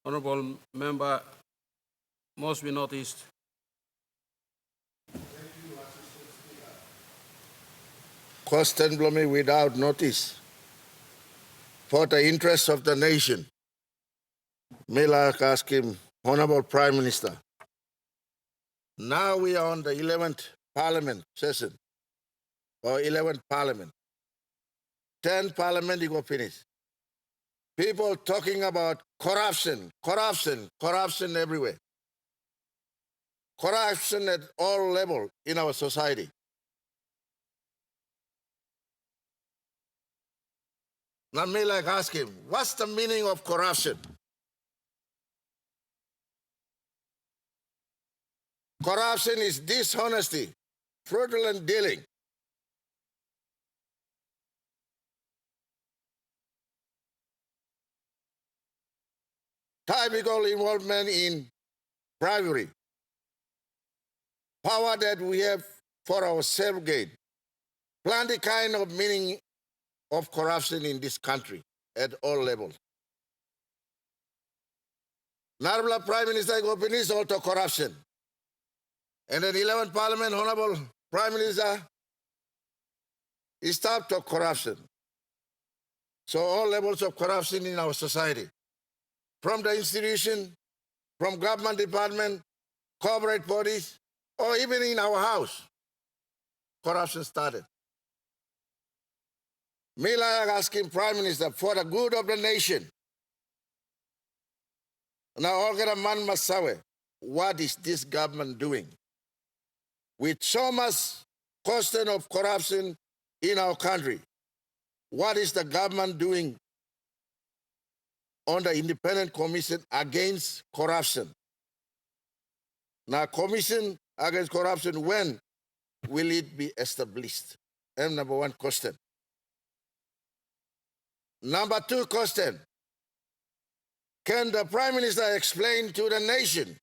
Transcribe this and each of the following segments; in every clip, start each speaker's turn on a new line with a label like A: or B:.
A: Honourable Member Moresby North-East.
B: Question me without notice. For the interest of the nation, may I ask him, Honourable Prime Minister, now we are on the 11th Parliament session, or 11th Parliament. 10 Parliament you go finish. People talking about corruption everywhere. Corruption at all levels in our society. Now may I ask him, what's the meaning of corruption? Corruption is dishonesty, fraudulent dealing. Typical involvement in bribery. Power that we have for our self-gain. Plenty kind of meaning of corruption in this country at all levels. Honorable Prime Minister Kaupa is also corruption. And the 11th Parliament, Honorable Prime Minister, stopped to corruption. So all levels of corruption in our society, from the institution, from government department, corporate bodies, or even in our house, corruption started. May I ask him, Prime Minister, for the good of the nation, now all get a man must say, what is this government doing? With so much question of corruption in our country, what is the government doing on the Independent Commission Against Corruption? Now, Commission Against Corruption, when will it be established? And number one question. Number two question. Can the Prime Minister explain to the nation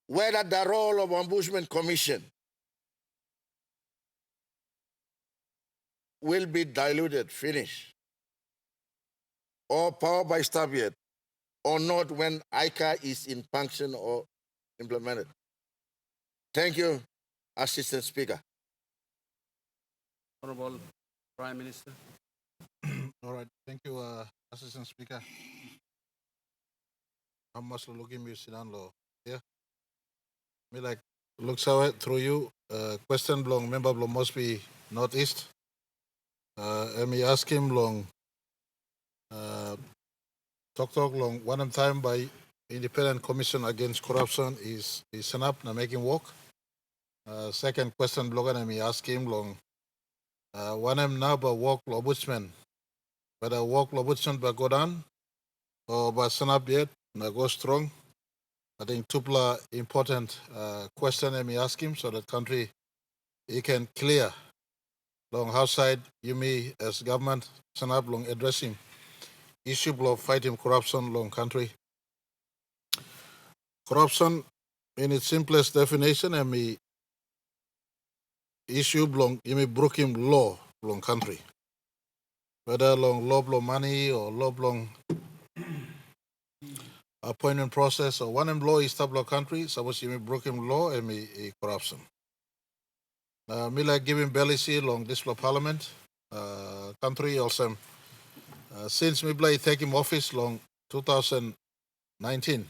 B: whether the role of Ombudsman Commission will be diluted, finished, or power by staff yet, or not when ICA is in function or implemented? Thank you, Assistant Speaker.
A: Honourable Prime Minister.
C: All right, thank you, Assistant Speaker. I'm also looking at Sinan Law. Yeah. Me like look through you. Question belong member belong must be North-East. And me ask him long talk long one time by Independent Commission Against Corruption is set up na making work. Second question belong and me ask him long one am now by work ombudsman. Whether work ombudsman by go down or by set up yet na go strong. I think two important question and me ask him so that country he can clear long how side you me as government set up long addressing issue of fighting corruption long country. Corruption in its simplest definition and me issue long you me broken law long country. Whether long law money or law long appointment process or one employee stop country, suppose you may broken law and me corruption. Me like giving belly see long this parliament country also since me play taking office long 2019.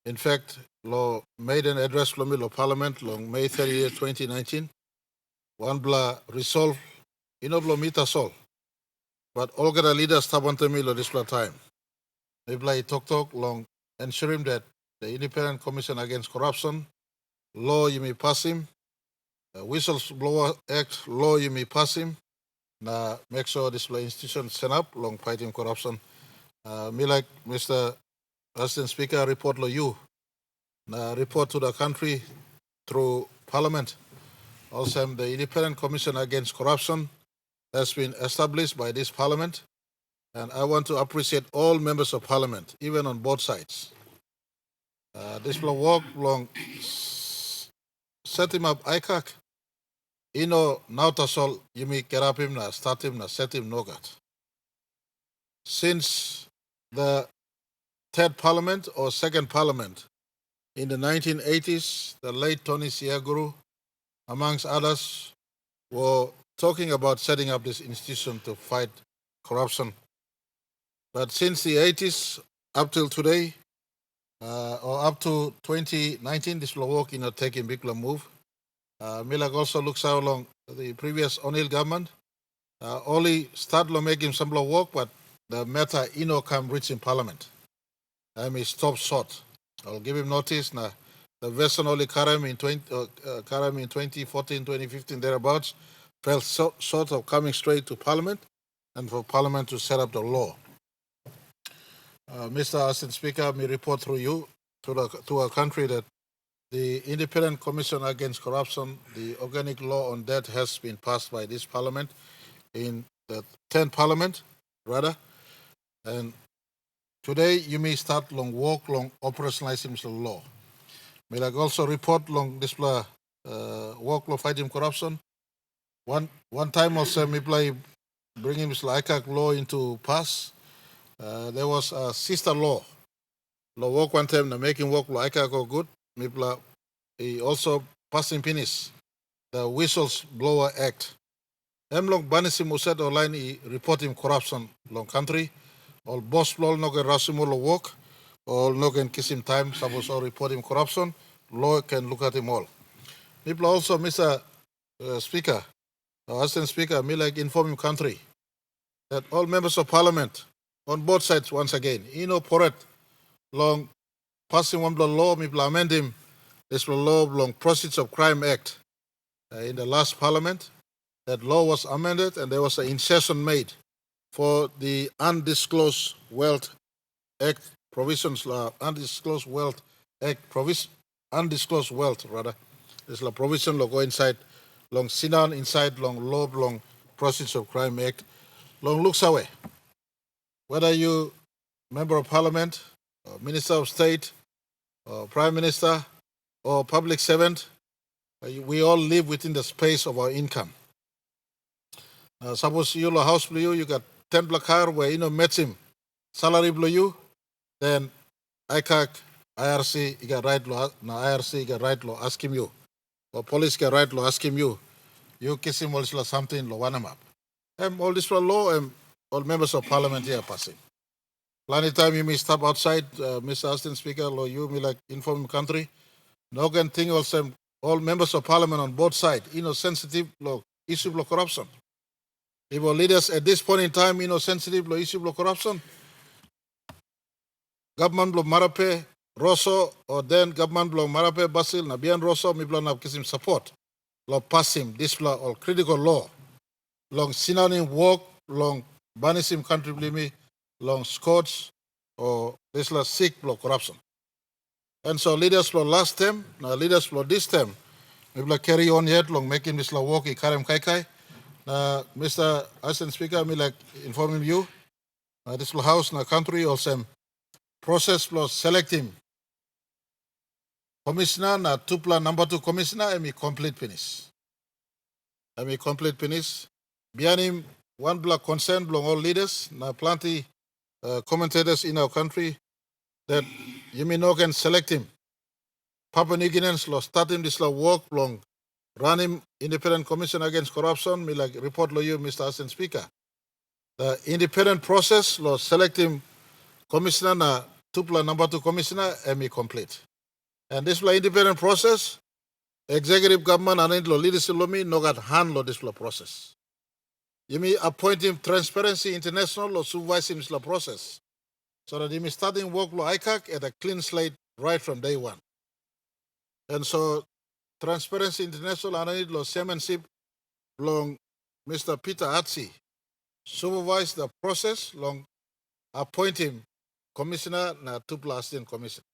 C: In fact, law made an address from me parliament long May 30th, 2019. One blah resolve inoblo mita sol. But all the leaders stubborn me this time. Maybe talk long ensuring that the Independent Commission Against Corruption law you may pass him, Whistleblower Act law you may pass him. Now make sure this institution set up long fighting corruption. Me like Mr. Assistant Speaker report you. Now report to the country through Parliament. Also the Independent Commission Against Corruption has been established by this Parliament. And I want to appreciate all members of Parliament, even on both sides. This will work long set him up ICAC. You know, now tasol you may get up him na start him na set him nogat. Since the third parliament or second parliament. In the 1980s, the late Tony Siaguru, amongst others, were talking about setting up this institution to fight corruption. But since the 80s up till today, or up to 2019, this will work in a taking big move. Milag also looks how long the previous O'Neill government only start making some work, but the matter come reach in parliament. I mean, stop short. I'll give him notice now. The vessel only Karam in 2014, 2015 thereabouts fell short of coming straight to parliament, and for parliament to set up the law. Mr. Assistant Speaker, may report through you to our country that the Independent Commission Against Corruption, the organic law on that, has been passed by this parliament in the 10th parliament, rather. And today you may start work operationalizing the law. May I also report this work law fighting corruption. One time also me bringing this ICAC law into pass. There was a sister law. Law work one time making work law ICAC go good. He also passing finish the Whistleblower Act. Long banisim uset online reporting corruption long country. All boss law no get rasimulo work. All no can kiss him time. Suppose all reporting corruption. Law can look at him all. People also, Mr. Speaker, Assistant Speaker, me inform him country that all members of parliament on both sides once again, Poret long passing one law, me amend him this law long Proceeds of Crime Act in the last parliament. That law was amended and there was an insertion made for the Undisclosed Wealth Act provisions, Undisclosed Wealth Act Undisclosed Wealth rather. There's a provision go inside long Sinan inside long law long Proceeds of Crime Act long looks away. Whether you member of parliament, or minister of state, or prime minister, or public servant, we all live within the space of our income. Suppose you a house blue, you got 10 black car where met him, salary blue you, then ICAC, IRC, you got right law, IRC, you got right law, ask him you. Or police got right law, ask him you kiss him all something, law one up. All this law, all members of parliament here passing. Plenty time you may stop outside, Mr. Assistant Speaker, law you may inform the country. No can think also all members of parliament on both sides, sensitive law, issue of corruption. If our leaders at this point in time, sensitive law, issue of corruption, government blow Marape, Rosso, or then government blow Marape, Basil, Nabian Rosso, me blow kiss him support. Law pass him, this law, or critical law. Long synonym work, long banish him country me, long Scots, or this law sick law corruption. And so leaders for last term, now leaders for this term, we will carry on yet long making this law work, Karem Kaikai. Mr. Assistant Speaker, me informing you, this house in the country also process plus selecting commissioner, na tupla number 2 commissioner, and me complete finish. Beyond him, one block concern belong all leaders, na plenty commentators in our country that you may know can select him. Papua New Guineans law start him this law work long. Run him Independent Commission Against Corruption, me report law you, Mr. Assistant Speaker. The independent process, law select him commissioner, na tupla number 2 commissioner, and me complete. And this law independent process, executive government and law leadership law me no got hand law this law process. You may appoint him Transparency International or supervise him this law process. So that he may start in work law ICAC at a clean slate right from day one. And so Transparency International and law chairmanship long Mr. Peter Atsi supervise the process long appoint him commissioner na tupla assistant commissioner.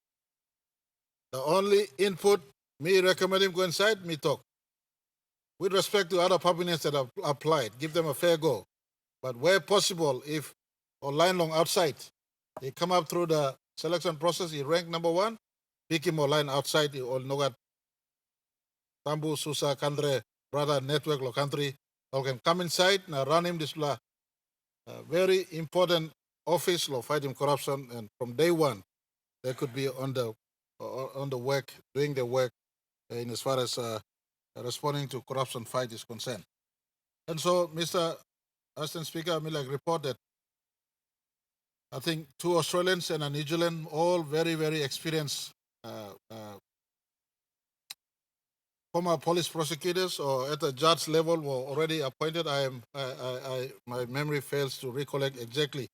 C: The only input me recommend him go inside, me talk. With respect to other Papuans that have applied, give them a fair go. But where possible, if online long outside, he come up through the selection process, he rank number 1, pick him online outside, he all know that Tambu, Susa, Kandre, brother, network, lo country, all can come inside, now run him this very important office law fighting corruption, and from day one they could be on the work, doing their work in as far as responding to corruption fight is concerned. And so, Mr. Assistant Speaker, I like report that I think 2 Australians and a New Zealand, all very, very experienced former police prosecutors or at the judge level were already appointed. My memory fails to recollect exactly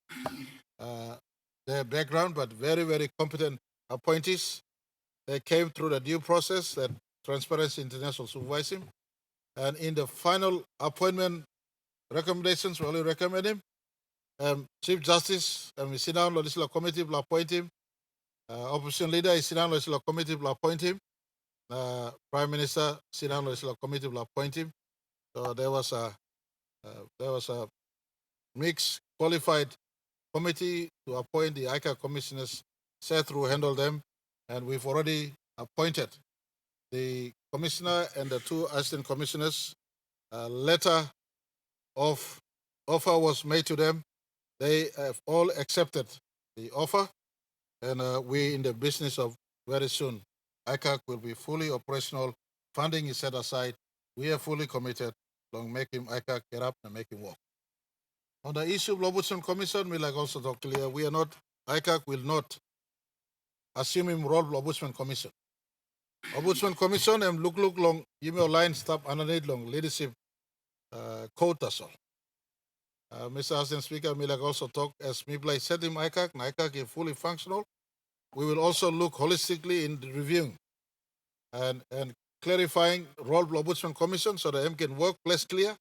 C: their background, but very, very competent appointees. They came through the due process that Transparency International supervised him. And in the final appointment recommendations, we only recommend him. Chief Justice, we sit down, the committee will appoint him. Opposition leader is sit down, the committee will appoint him. Prime Minister, sit down, the committee will appoint him. So there was a mixed qualified committee to appoint the ICAC commissioners. Seth will handle them, and we've already appointed the commissioner and the 2 assistant commissioners. A letter of offer was made to them. They have all accepted the offer, and we in the business of very soon. ICAC will be fully operational. Funding is set aside. We are fully committed to making ICAC get up and make it work. On the issue of Ombudsman Commission, we like also talk clear. We are not, ICAC will not assume him role of Ombudsman Commission. Ombudsman Commission and look long, give me a line stop underneath long leadership quote as well. Mr. Assistant Speaker, we like also talk as Miblai said in ICAC, and ICAC is fully functional. We will also look holistically in the reviewing and clarifying role of Ombudsman Commission so the M can work less clear,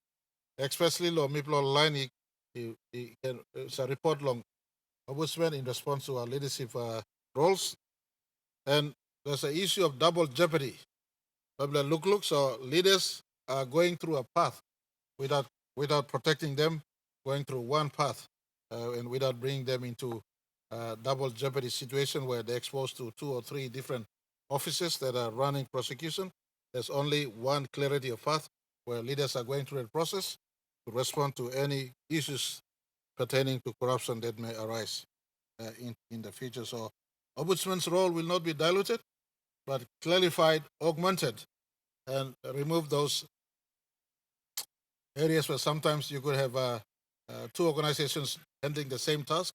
C: especially law Miplo line he can it's a report long Ombudsman in response to our leadership roles. And there's an issue of double jeopardy. Look, so leaders are going through a path without protecting them, going through one path and without bringing them into double jeopardy situation where they're exposed to 2 or 3 different offices that are running prosecution. There's only one clarity of path where leaders are going through the process to respond to any issues pertaining to corruption that may arise in the future. So Ombudsman's role will not be diluted, but clarified, augmented, and remove those areas where sometimes you could have 2 organizations handling the same task,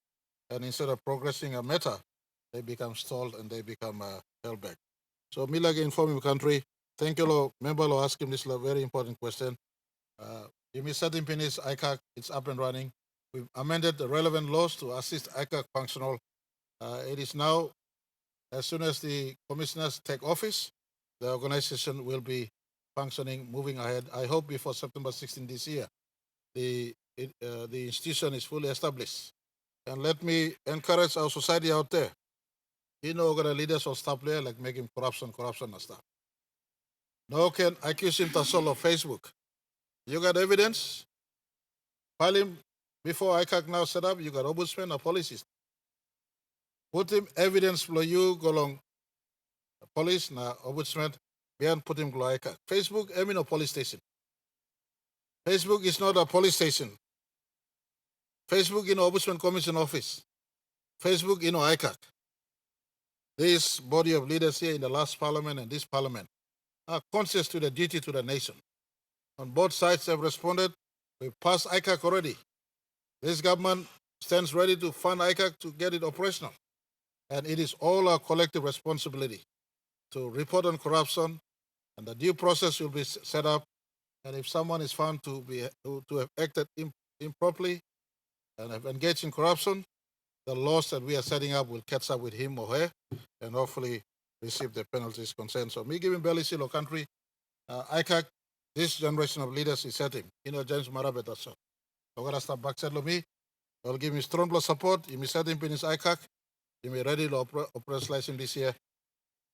C: and instead of progressing a matter, they become stalled and they become held back. So Milag informing country, thank you, Lord. Member Law asking this very important question. Yumi Satin Pinis ICAC, it's up and running. We've amended the relevant laws to assist ICAC functional. It is now, as soon as the commissioners take office, the organization will be functioning, moving ahead. I hope before September 16 this year, the institution is fully established. And let me encourage our society out there. You know, leaders will stop there, like making corruption and stuff. No can accuse him to solo Facebook. You got evidence? File him before ICAC now set up. You got ombudsman or policies. Put him evidence for you go along. Police na ombudsman. Beyond put him go ICAC. Facebook, I mean a police station. Facebook is not a police station. Facebook in Ombudsman Commission office. Facebook in ICAC. This body of leaders here in the last parliament and this parliament are conscious to the duty to the nation. On both sides have responded. We passed ICAC already. This government stands ready to fund ICAC to get it operational. And it is all our collective responsibility to report on corruption, and the due process will be set up. And if someone is found to have acted improperly and have engaged in corruption, the laws that we are setting up will catch up with him or her and hopefully receive the penalties concerned. So me giving belly silo country, ICAC, this generation of leaders is setting. You know, James Marape, that's all. I'm going to start back settle me. I'll give me strong blood support. You may set him in his ICAC. You may ready to operationalize him this year.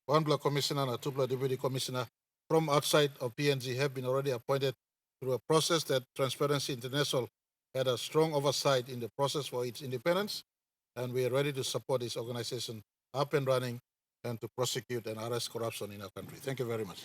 C: 1 block commissioner and a 2 block deputy commissioner from outside of PNG have been already appointed through a process that Transparency International had a strong oversight in the process for its independence, and we are ready to support this organization up and running and to prosecute and arrest corruption in our country. Thank you very much.